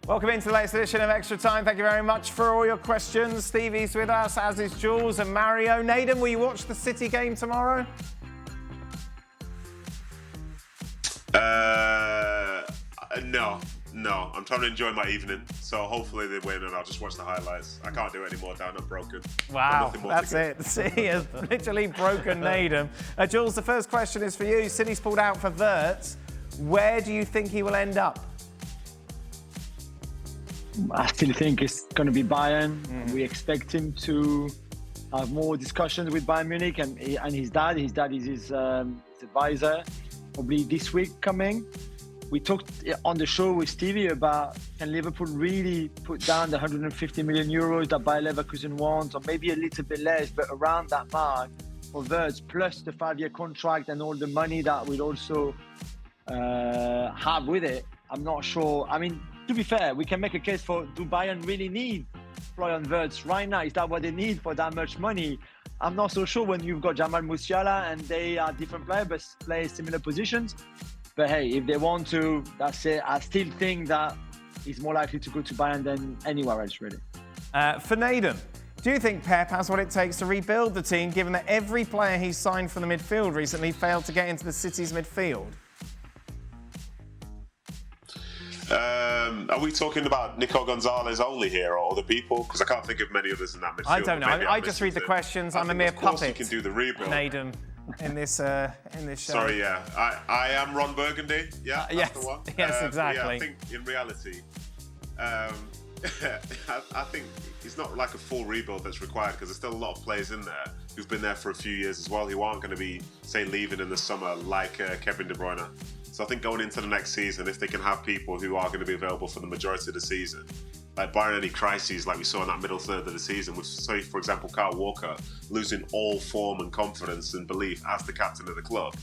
Welcome into the latest edition of Extra Time. Thank you very much for all your questions. Stevie's with us, as is Jules and Mario. Nedum, will you watch the City game tomorrow? No. I'm trying to enjoy my evening, so hopefully they win and I'll just watch the highlights. I can't do it anymore, Dan. I'm broken. Wow, that's it. The City has literally broken Nedum. Jules, the first question is for you. City's pulled out for Wirtz. Where do you think he will end up? I still think it's going to be Bayern. We expect him to have more discussions with Bayern Munich and his dad. His dad is his advisor. Probably this week coming. We talked on the show with Stevie about, can Liverpool really put down the 150 million euros that Bayer Leverkusen wants, or maybe a little bit less, but around that mark for Wirtz, plus the 5-year contract and all the money that we'll also have with it. I'm not sure. I mean, to be fair, we can make a case for, do Bayern really need Florian Wirtz right now? Is that what they need for that much money? I'm not so sure when you've got Jamal Musiala and they are different players but play similar positions. But hey, if they want to, that's it. I still think that he's more likely to go to Bayern than anywhere else, really. For Nedum, do you think Pep has what it takes to rebuild the team, given that every player he's signed for the midfield recently failed to get into the City's midfield? Are we talking about Nicol Gonzalez only here, or other people? Because I can't think of many others in that midfield. I don't know. I just read the questions. I'm a mere puppet. Of course, you can do the rebuild. Nedum, in this show. Sorry, yeah. I am Ron Burgundy. Yeah, that's the one. Yes, exactly. Yeah, I think in reality, I think it's not like a full rebuild that's required, because there's still a lot of players in there who've been there for a few years as well, who aren't going to be, say, leaving in the summer like Kevin De Bruyne. So I think going into the next season, if they can have people who are going to be available for the majority of the season, like barring any crises like we saw in that middle third of the season, with, say, for example, Kyle Walker losing all form and confidence and belief as the captain of the club,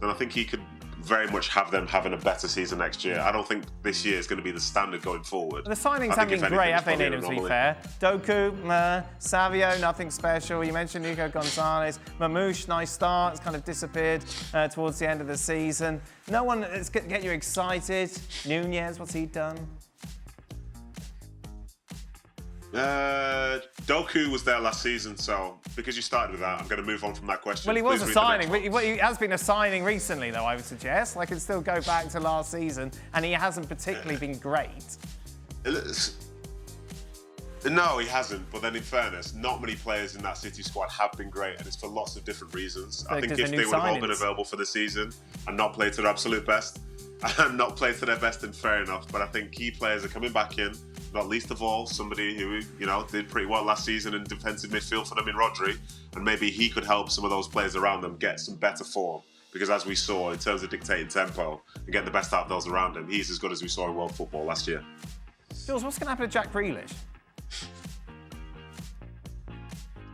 then I think he could very much have them having a better season next year. I don't think this year is going to be the standard going forward. The signings haven't been great, have they, Nedum, to be fair? Doku, Savio, nothing special. You mentioned Nicol Gonzalez. Mamouche, nice start. It's kind of disappeared towards the end of the season. No one that's going to get you excited. Nunez, what's he done? Doku was there last season, so because you started with that, I'm going to move on from that question. Well, he was a signing. He has been a signing recently, though, I would suggest. I can still go back to last season, and he hasn't particularly been great. No, he hasn't. But then, in fairness, not many players in that City squad have been great, and it's for lots of different reasons. I think if they would have all been available for the season and not played to their absolute best, and not played to their best, then fair enough. But I think key players are coming back in. Not least of all, somebody who, you know, did pretty well last season in defensive midfield for them in Rodri, and maybe he could help some of those players around them get some better form. Because as we saw, in terms of dictating tempo and getting the best out of those around him, he's as good as we saw in world football last year. Jules, what's going to happen to Jack Grealish?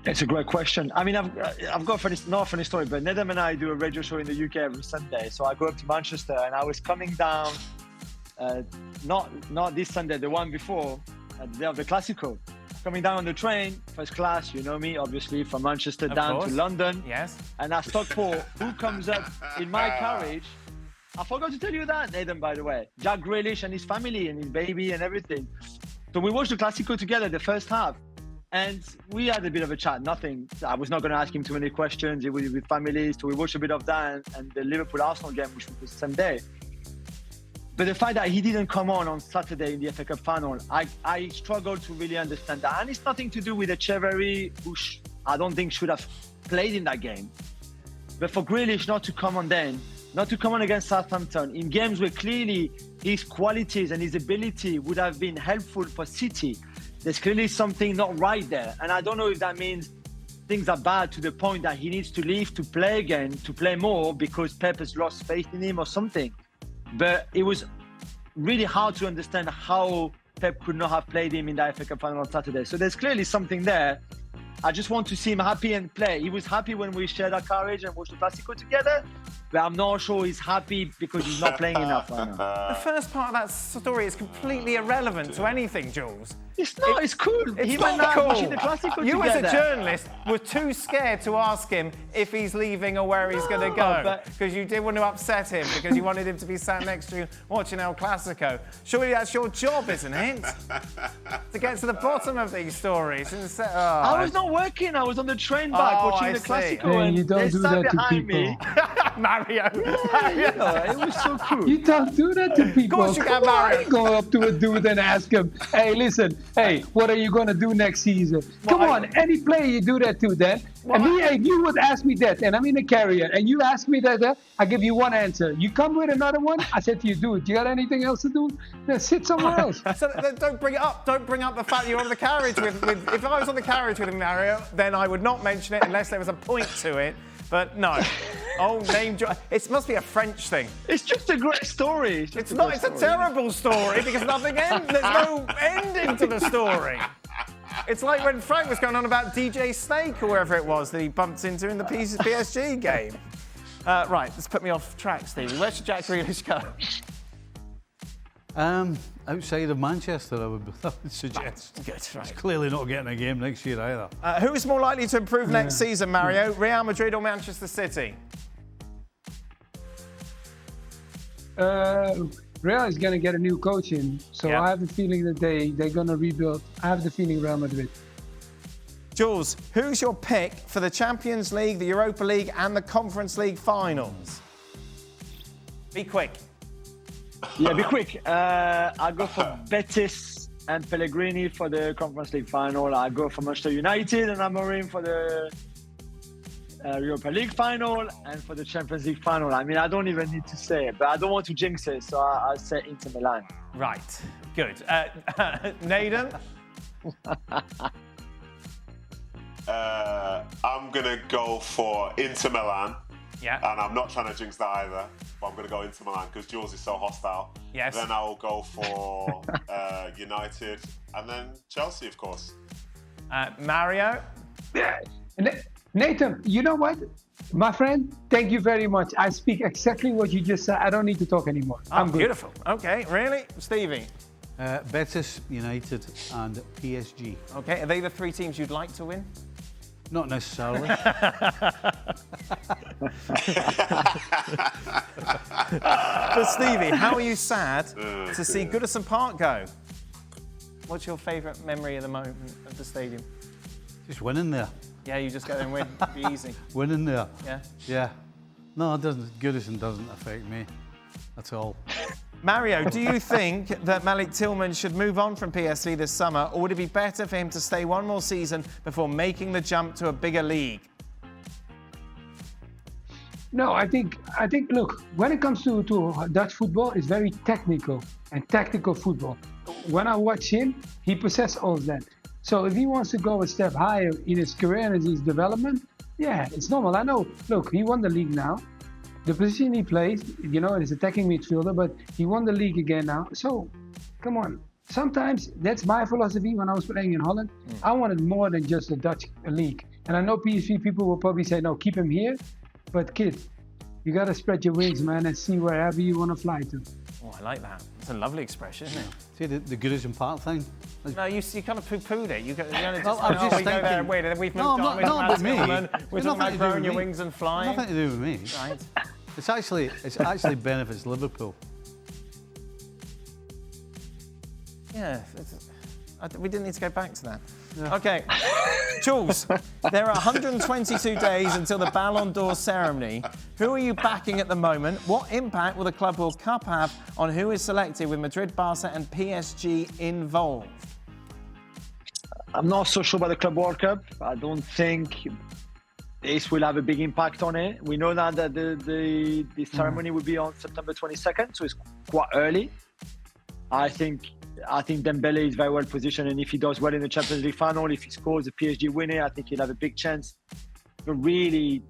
It's a great question. I mean, I've got not a funny story, but Nedum and I do a radio show in the UK every Sunday. So I go up to Manchester, and I was coming down, not this Sunday, the one before, the day of the Classico. Coming down on the train, first class, you know me, obviously, from Manchester down to London. Yes. And I stopped for who comes up in my carriage. I forgot to tell you that, Nedum, by the way. Jack Grealish and his family and his baby and everything. So we watched the Classico together, the first half. And we had a bit of a chat, nothing. I was not going to ask him too many questions. He was with families. So we watched a bit of that and the Liverpool-Arsenal game, which was the same day. But the fact that he didn't come on Saturday in the FA Cup final, I struggled to really understand that. And it's nothing to do with Echeverry, who I don't think should have played in that game. But for Grealish not to come on then, not to come on against Southampton, in games where clearly his qualities and his ability would have been helpful for City, there's clearly something not right there. And I don't know if that means things are bad to the point that he needs to leave to play again, to play more because Pep has lost faith in him or something. But it was really hard to understand how Pep could not have played him in the FA Cup final on Saturday. So there's clearly something there. I just want to see him happy and play. He was happy when we shared our carriage and watched the Classico together. but I'm not sure he's happy because he's not playing enough right now. The first part of that story is completely irrelevant to anything, Jules. It's not. It's cool. It's He not went out cool. watching the Classico You together. as a journalist were too scared to ask him if he's leaving or where he's going to go but- because you didn't want to upset him because you wanted him to be sat next to you watching El Clasico. Surely that's your job, isn't it? To get to the bottom of these stories. Instead, I was not working. I was on the train back Oh, watching I the see. Classico, Man, and you don't they do sat that to behind people. me. Mario. Yeah, it was so cool. You don't do that to people. course you can, Come on, Mario. go up to a dude and ask him, hey, listen, hey, what are you going to do next season? Come Well, on, any player you do that to then. Well, And me, if you would ask me that, and I'm in a carrier, and you ask me that, I give you one answer. You come with another one, I said to you, dude, you got anything else to do? Then sit somewhere else. So don't bring it up. Don't bring up the fact you're on the carriage with. If I was on the carriage with him, Mario, then I would not mention it unless there was a point to it. But no. Oh, name drop. It must be a French thing. It's just a great story. It's not. It's a terrible story because nothing ends. There's no ending to the story. It's like when Frank was going on about DJ Snake or wherever it was that he bumped into in the PSG game. Right, let's put me off track, Stevie. Where should Jack Grealish go? Outside of Manchester, I would suggest. Good, right. Clearly not getting a game next year either. Who is more likely to improve next season, Mario? Real Madrid or Manchester City? Real is going to get a new coach in, so Yeah. I have a feeling that they're going to rebuild. I have the feeling Real Madrid. Jules, who's your pick for the Champions League, the Europa League, and the Conference League finals? Be quick. Yeah, be quick. I go for Betis and Pellegrini for the Conference League final. I go for Manchester United and Amorim for the Europa League final and for the Champions League final. I mean, I don't even need to say it, but I don't want to jinx it, so I'll say Inter Milan. Right, good. Nedum? I'm going to go for Inter Milan. Yeah. And I'm not trying to jinx that either, but I'm going to go Inter Milan because Jules is so hostile. Yes. Then I'll go for United and then Chelsea, of course. Mario? Yeah. Nathan, you know what? My friend, thank you very much. I speak exactly what you just said. I don't need to talk anymore. Oh, I'm good. beautiful. Okay, really? Stevie? Betis, United and PSG. Okay, are they the three teams you'd like to win? Not necessarily. But Stevie, how are you sad to see Goodison Park go? What's your favourite memory of the moment of the stadium? Just winning there. Yeah, you just go there and win. Be easy. Winning there. Yeah. Yeah. No, it doesn't. Goodison doesn't affect me at all. Mario, do you think that Malik Tillman should move on from PSV this summer, or would it be better for him to stay one more season before making the jump to a bigger league? No, I think. Look, when it comes to Dutch football, it's very technical and tactical football. When I watch him, he possesses all of that. So if he wants to go a step higher in his career and his development, yeah, it's normal. I know. Look, he won the league now. The position he plays, you know, is attacking midfielder, but he won the league again now. So, come on. Sometimes that's my philosophy when I was playing in Holland. I wanted more than just the Dutch league. And I know PSV people will probably say, no, keep him here. But kid, you got to spread your wings, man, and see wherever you want to fly to. Oh, I like that. It's a lovely expression, isn't it? See the Goodison Park thing? No, you kind of poo-pooed it. You only just, Well, I was just we go there thinking- and wait, and we've moved No, on. not- We're not talking with me. Tillman, We're It's talking nothing about to do growing with your me. wings and flying. Nothing to do with me. Right. It's actually benefits Liverpool. Yeah, we didn't need to go back to that. Yeah. Okay, Jules, there are 122 days until the Ballon d'Or ceremony. Who are you backing at the moment? What impact will the Club World Cup have on who is selected with Madrid, Barca and PSG involved? I'm not so sure about the Club World Cup. I don't think this will have a big impact on it. We know now that the ceremony will be on September 22nd, so it's quite early. I think Dembele is very well positioned, and if he does well in the Champions League final, if he scores a PSG winner, I think he'll have a big chance. But really,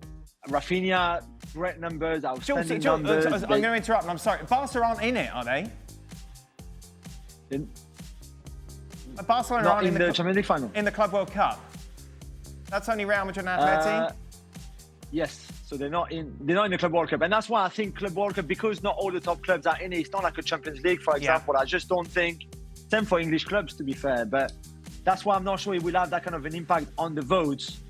Rafinha, great numbers, outstanding numbers. I'm going to interrupt, and I'm sorry. Barca aren't in it, are they? Barcelona Not aren't in the Champions League final. In the Club World Cup. That's only Real Madrid and Atleti? Yes. So they're not in the Club World Cup. And that's why I think Club World Cup, because not all the top clubs are in it, it's not like a Champions League, for example. I just don't think, same for English clubs, to be fair. But that's why I'm not sure it will have that kind of an impact on the votes.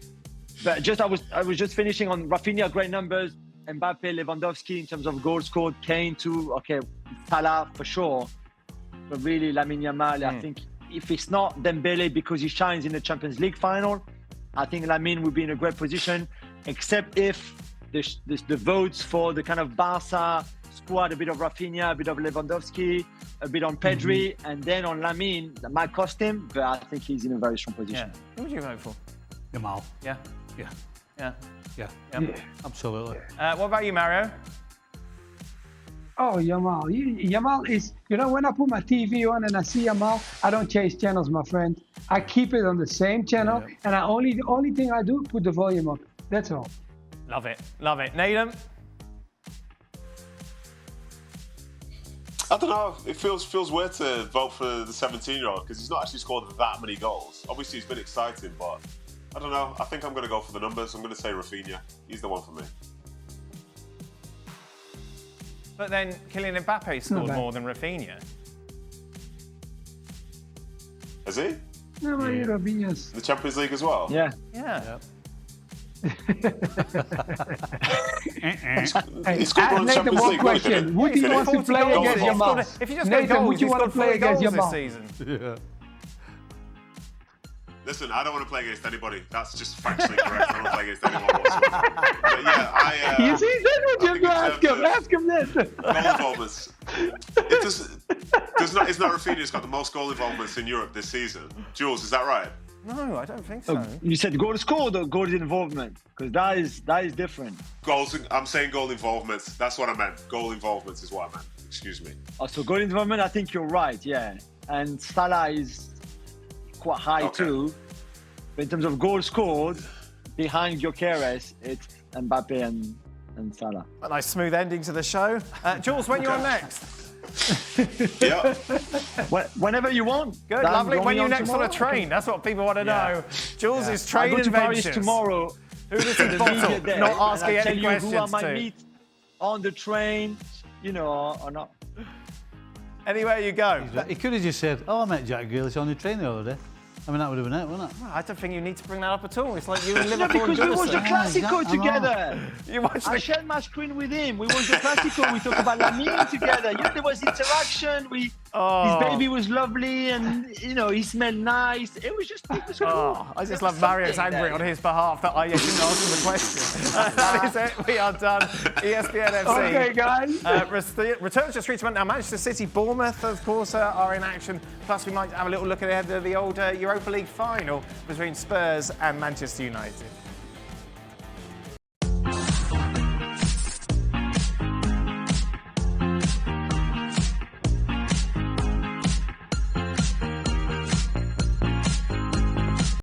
But just I was just finishing on Rafinha, great numbers. Mbappe, Lewandowski in terms of goals scored. Kane too. Okay, Salah for sure. But really, Lamine Yamal, I think if it's not Dembele because he shines in the Champions League final, I think Lamine would be in a great position, except if the votes for the kind of Barca squad, a bit of Rafinha, a bit of Lewandowski, a bit on Pedri, and then on Lamine, that might cost him, but I think he's in a very strong position. Yeah. Who would you vote for? Yamal. Yeah. Yeah. Yeah. Yeah. Yep. Absolutely. What about you, Mario? Oh, Yamal. Yamal is, when I put my TV on and I see Yamal, I don't change channels, my friend. I keep it on the same channel, and the only thing I do, put the volume up. That's all. Love it. Love it. Nedum? I don't know. It feels weird to vote for the 17-year-old because he's not actually scored that many goals. Obviously, he's been exciting, but I don't know. I think I'm going to go for the numbers. I'm going to say Rafinha. He's the one for me. But then Kylian Mbappe scored more than Rafinha. Has he? No, Rafinha's. The Champions League as well? Yeah. Yeah. He scored one in the Champions League. Question. Would you want to play against Yamal? If you just go goals, would you want to play against Yamal this season? Yeah. Listen, I don't want to play against anybody. That's just factually correct. I don't want to play against anyone whatsoever. But yeah, you see, that's what you're going to ask him this. Goal involvements. It's not Rafinha who's got the most goal involvements in Europe this season. Jules, is that right? No, I don't think so. You said goal scored or goal involvement? Because that is different. Goals. I'm saying goal involvements. That's what I meant. Goal involvements is what I meant. Excuse me. Oh, so goal involvement, I think you're right, yeah. And Salah is quite high too. But in terms of goals scored, behind Gyökeres, it's Mbappe and Salah. A nice smooth ending to the show. Jules, when you're on next? Yeah. Whenever you want. Good, Dan, lovely. When you next tomorrow? on a train? That's what people want to know. Jules' train I go to adventures. Paris tomorrow. Who does he bottle? There, Not asking and I'll any tell questions you who I might to. meet on the train, or not. Anywhere you go. He could have just said, "Oh, I met Jack Grealish on the train the other day." I mean, that would have been it, wouldn't it? Well, I don't think you need to bring that up at all. It's like you and No, Liverpool and because we watched the Goodison. Classico together. You watched I the... shared my screen with him. We watched the Classico. We talked about Lamine together. There was interaction. His baby was lovely, and he smelled nice. It was cool. Oh, I just love Mario's angry on his behalf that I didn't ask him the question. That is it. We are done. ESPN FC. Okay, guys. Returns to streets. Now, Manchester City, Bournemouth, of course, are in action. Plus, we might have a little look ahead of the old Europa League final between Spurs and Manchester United.